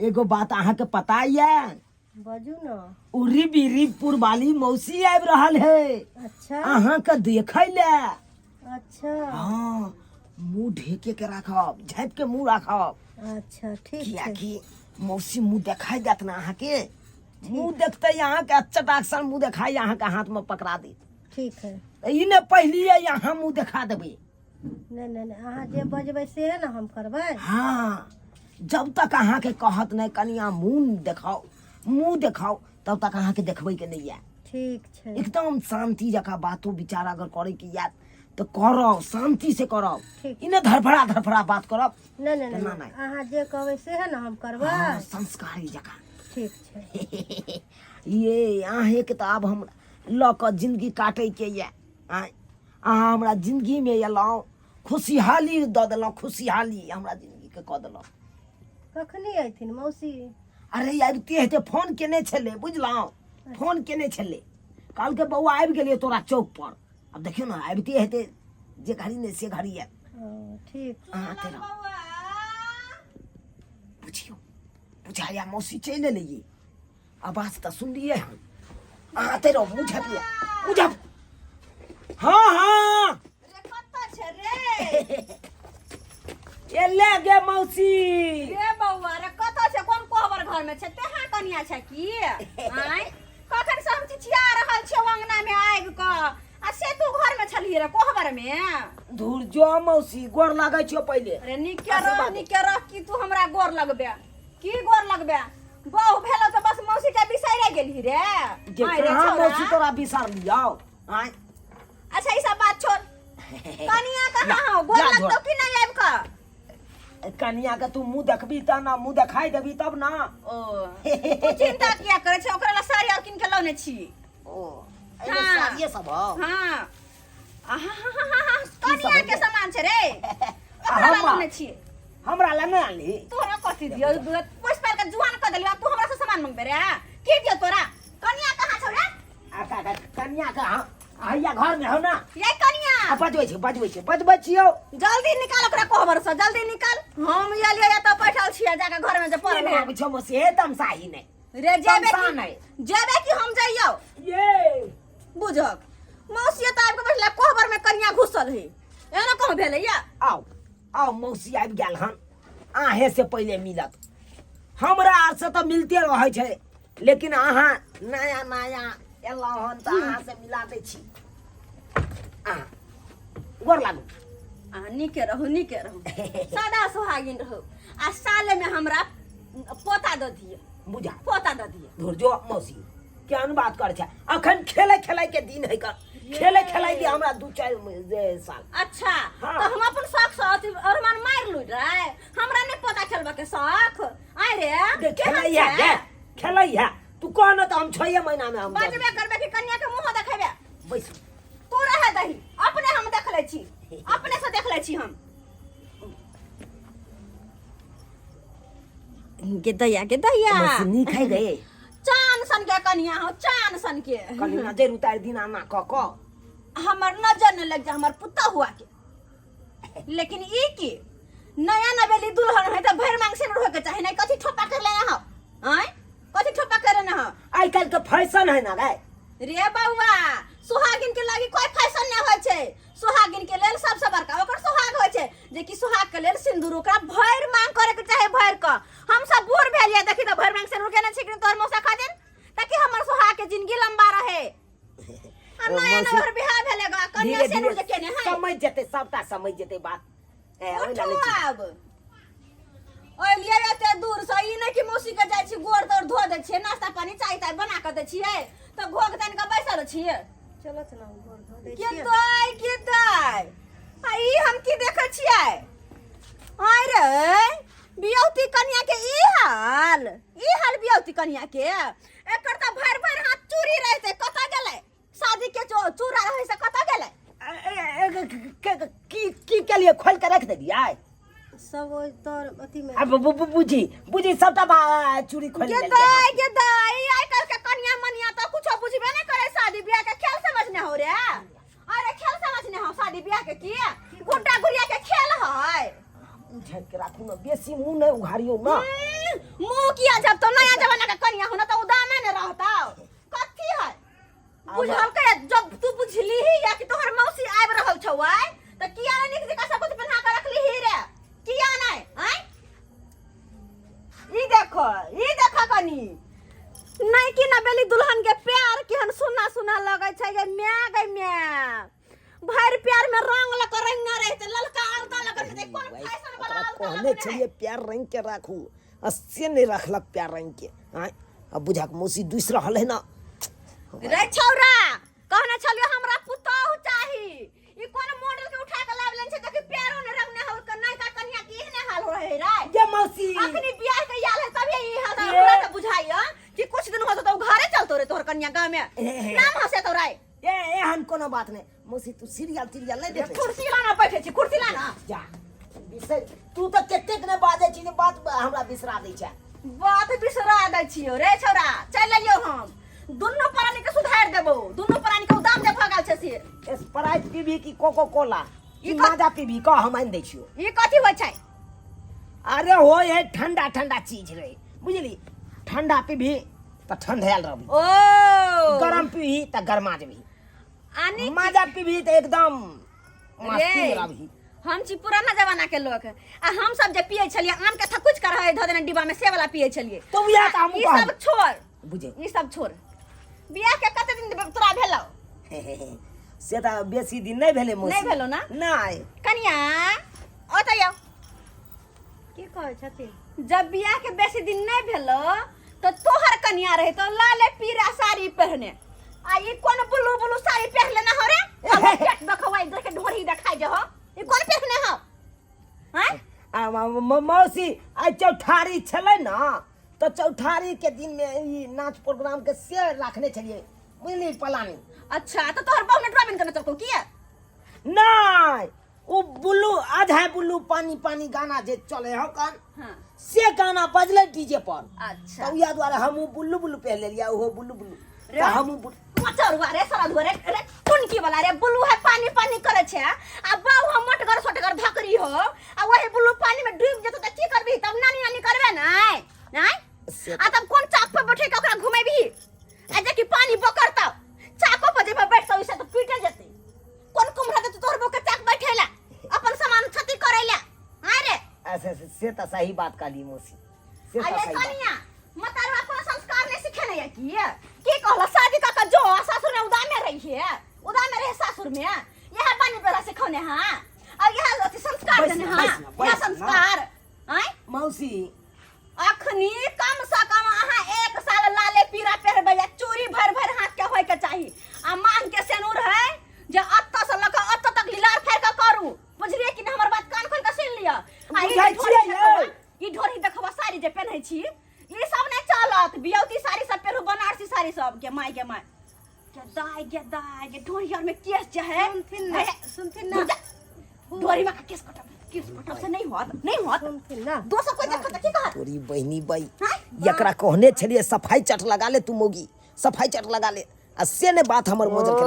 एगो बात अहाँ के पता है? बाजू ना। उरी बीरीपुर वाली मौसी आबि रहल है। अच्छा अहाँ के देखे ले। अच्छा हाँ, मुंह ढेके के रखब, झाँप के मुंह रखब। अच्छा ठीक किया है। कि मौसी मुंह देखाई देत ना अहाँ के। मुंह देखते यहाँ के चटाक्सन मुंह देखाई अहाँ के हाथ में पकड़ा दी। ठीक है। ई ने पहली यहाँ मुंह देखा देबे। नहीं अहाँ जे बजबै से है ना हम करबै। हाँ, जब तक अहाँ के कहत नहीं कनिया मुंह देखाओ तब तक अहाँ के देखबै के नहीं है। ठीक है। एकदम शांति जका बातो विचार अगर करे के याद तो करो, शांति से करो। ठीक। इन्हें धरफड़ा बात करब। नहीं ना। अहाँ जे कहबै से है ना हम करबै। हाँ, संस्कारी जका। ठीक है। ये अहे के तो अब हम लक जिंदगी काटे के ये अहाँ हमरा जिंदगी में एलौं, खुशहाली दऽ देलौं, खुशहाली हमरा जिंदगी के कऽ देलौं। कखनी अयथिन मौसी? अरे आबिते हेते, फोन केने छले बुझलौं, फोन केने छले। काल के बौआ आबि गेलिए तोरा चौक पर। अब देखियो ना आबिते हेते, जे घड़ी ने से घड़ी है। ठीक। अहाँ तेरा बुझियो बुझाया मौसी चले लिए। आवाज तो सुनलिए हम। अहाँ तेरा बुझा। हाँ रे कत्ता छे रे? ये ले गे मौसी। रे बौआ रे कत्ता छे? कोन कोहबर घर में छे? तेहा कनिया छे की? आय कखन से हम चिचिया रहल छे अंगना में आगि क आ से तू घर में छलिए रे कोहबर में? धूर जो मौसी, गोर लागै छियो पहिले। अरे निके रह की तू हमरा गोर लगबे? की गोर लगबे? बहू भेलो तो बस मौसी के बिसैरे गेली रे। जे आय रे कहाँ छौरा। मौसी तोरा बिसार लियो। आय अच्छा ई सब बात छोड़। कनिया कहाँ हो? गोर जा लगतो छोड़। कि नहीं आबि क? कनिया के तू मुंह देखबी त ना, मुंह देखाई देबी तब ना। ओ तू चिंता किया करे छे? ओकरा ला साड़ी और किन के लौने छी। ओ हाँ। सारिये सब हो। हाँ कनिया के सामान छे रे। ओकरा ला लौने छी। हमरा ला नहीं आली। तोरा कथि दियो? पुष्पा के जुआन क देलियो, तू हमरा से सामान मांगबे रे? की दियो तोरा? कनिया कहाँ छौ रे? आका कनिया का हैया घर में हो ना। ये कनिया बजबै छियो। जल्दी निकाल ओकरा कोहबर से, जल्दी निकाल। हम ये लिए त बैठल छियै जाके घर में जे पड़ल नहीं है। आबै छौ मौसी, हे तमसाही नहीं। रे जेबे तमसा नहीं। जेबे कि हम जाइयो? ये बुझक मौसी त आबि के बैठले कोहबर में कनिया घुसल है। एना कहूं भेलै या? आओ मौसी आबि गेल हन। आहे से पहले मिलत। हमरा आर से तो मिलते रहे छे, लेकिन अहाँ नया एलौ हन त अहाँ से मिला दै छी। गोर लागू। निके रहू सदा सुहागिन रहू। आ साले में हमरा पोता द दिए, बुझा पोता द दिए। धुर जो मौसी केहन बात कर छे? अखन खेले के दिन है का? खेले के हमरा 2-4 साल। अच्छा हाँ। तो हम अपन शौक से और मन मार लू रे? हमरा नहीं पोता खेलबा के शौक आय रे? खेलैया तू कह न त हम 6 महीना में हम बजबे करबे कि कन्या के मुंह देखेबे? बैस। तू रहे दही, अपने हम देख ले छी, अपने से देख ले छी हम। के दैया मौसी नी खाई गए। चान सन के कन्या हो, चान सन के। कनी नजर उतार दिना ना क हमर नजर न लग जा हमर पुता हुआ के। लेकिन ई की नया नवेली दुल्हन है त भैर मांग से रहे के चाहे नहीं। कथि ठोपा कर लेना हो? आय कथि ठोपा करे ना हो? आई काल के फैशन है ना रे। रे बउआ सुहागिन के लागी कोई फैशन नहीं होय छे। सुहागिन के लेल सबसे बड़का ओकर सुहाग होय छे, जे कि सुहाग के लेल सिंदूर ओकरा भैर मांग करे के चाहे। भैर क हम सब बूढ़ भेलिए, देखि त भैर मांग से रुके न छिकन तोर मौसा खा देन, ताकि हमर सुहाग के जिंदगी लंबा रहे। नया नवर बियाह भेलेगा कन्या से रुके केने है। समझ जेते, सबटा समझ जेते बात। अब ओइ लिए एते दूर से ई नहीं कि मौसी के जाय छी गोड़ तोड़ धो दे छी, नाश्ता पानी चाय ताय बना के दे छियै त घोग तन के बैसल छियै। चलो ना गोर धो दे के छियै। तोय आई हम की देखे छियै? आय रे बियौती कन्या के ई हाल बियौती कन्या के। एकर त भर हाथ चूड़ी रहते कता गेलै? शादी के चूड़ा रहे से कता गेलै? की के लिए खोल के रख देलियै? सब ओइ तोर अथी में। अब बुझी सबटा चूड़ी खोल के लेलकै। दाई आइ काल के कन्या मनिया तो कुछो बुझबे नहीं करे। शादी ब्याह के खेल समझने हो रे? अरे खेल समझने हो शादी ब्याह के? की गुड्डा गुड़िया के खेल है? उठा के राखू ना, बेसी मुंह नहीं उघारियो ना। मुंह किया जब तो नया जमाना का कन्या हो ना तो उदामे ने रहता कथी है बुझल के जब तू बुझली ही या कि तोहर मौसी आब रहल छौआ त किया ने निक जका सब कुछ पहना के रखली ही रे किया नहीं हैं ई देखो कनी नहीं कि ना बेली दुल्हन के प्यार केहन सुना सुना लगे छै गे म्या भर प्यार में रंग लक रंगा रहते ललका अलका लग रहते कोन फैशन वाला अलका कहने छलिए प्यार रंग के राखू, अस्य नहीं रखलक प्यार रंग के। आय अब बुझा के मौसी दूस रहल है ना। रे छौरा कहने छलियो हमरा पुतौह चाही ई कोन मॉडल के उठा के लाव लेन छै देखि प्यारो ने रंग ने हो के नहीं का कन्या की ने हाल हो रहे रे ये मौसी अखनी बियाह के याल है तभी ई हाल हमरा त बुझाइयो कि कुछ दिन होतो तो घरे चलतो रे तोहर कन्या गांव में नाम हसे तो रे ये एहन कोनो बात नहीं। मौसी तू सीरियल नहीं देखे? कुर्सी लाना बैठे छी कुर्सी लाना जा बिसर तू तो केतेक ने बाजे छी ने बात हमरा बिसरा दै छै। बात बिसरा दै छियो रे छौरा चल लियो हम दुनु प्राणी के सुधार देबो दुनु प्राणी के उदाम दे भगाल छै से स्प्राइट पीबी की कोको कोला ई ई माजा पीबी का हम आन दै छियो। ई कथी होय छै अरे हो ये ठंडा ठंडा चीज रे बुझली, ठंडा पीबी त ठंडायल रहबी, ओ गरम पीबी त गरमा जेबी, आनी माजा पीबी त एकदम मस्ती में रहबी। हम छी पुराना जमाना के लोग आ हम सब जे पिए छलिए आम के थकुच कर है धो देना डिब्बा में से वाला पिए छलिए तो बिया त हम ई सब छोड़ बुझे ई सब छोड़ बियाह के कते दिन तोरा भेलौ से त बेसी दिन नहीं भेले मौसी। नहीं भेलो ना नहीं कनिया ओतय की कहै छथिन जब बियाह के बेसी दिन नहीं भेलो तो तोहर कनिया रहे तो लाले पीरा साड़ी पहने आ ई कोन ब्लू ब्लू साड़ी पहन लेना हो रे अब पेट देखवाई देख के ढोरी देखाई जे हो ई कोन पहने हो हैं मौसी आई चौठारी छलै ना तो चौठारी के दिन में ई नाच प्रोग्राम के से रखने छलिए बुझली पलानी। अच्छा तो तोहर बहु ने ड्राइविंग करना चलको किया नहीं वो बुल्लू आधा बुल्लू पानी पानी गाना जे चले हो कान हां से गाना बजले डीजे पर। अच्छा तो या द्वारा हम बुल्लू बुल्लू पहन ले लिया वो बुल्लू बुल्लू तो हम मचरुआ रे सरा रे टुनकी वाला रे बुल्लू है पानी पानी करे छे आ बाऊ हम मोटगर सोटगर धकरी हो आ वही बुल्लू पानी में डूब जतो त की करबी तब नानी नानी करबे नहीं आ तब कोन चाप पे बैठे के ओकरा घुमेबी आ जे कि पानी बकरता चाको पर जे बैठ सो इसे तो पीटे जते कोन कुमरा दे तोर बो के चाक बैठेला अपन सामान छती करेला हां रे ऐसे से तो सही बात काली मौसी से तो अरे सही बात। कनिया मतारवा अपन संस्कार ने सिखे नहीं की कहला शादी का जो सासुर में उदाम में रही है उदाम में रहे सासुर में यह पानी पेरा सिखौने हां और यह संस्कार देने हां यह संस्कार हैं मौसी अखनी कम से कम अहाँ एक साल लाले पीरा पहरबे या चूड़ी भर भर हाथ के होय के चाहिए आ मांग के सेनुर है जे अत्ता से लक अत्ता तक लीलार फेर के करू बुझलिए कि हमर बात कान खोल के सुन लिया आ ई ढोरी देखबा साड़ी जे पहनै छी ई सब नहीं चलत बियौती साड़ी सब पहरु बनारसी साड़ी सब के माय के दाई ढोरियर में केस जे है सुनथिन ना ढोरी में केस कटब से नहीं होत सुनथिन ना दोसर कोई देखत की कहत तोरी बहनी बाई हैं? एकरा कहने छलिए सफाई चट लगा ले तू मोगी सफाई चट लगा ले आ से ने बात हमर मोजर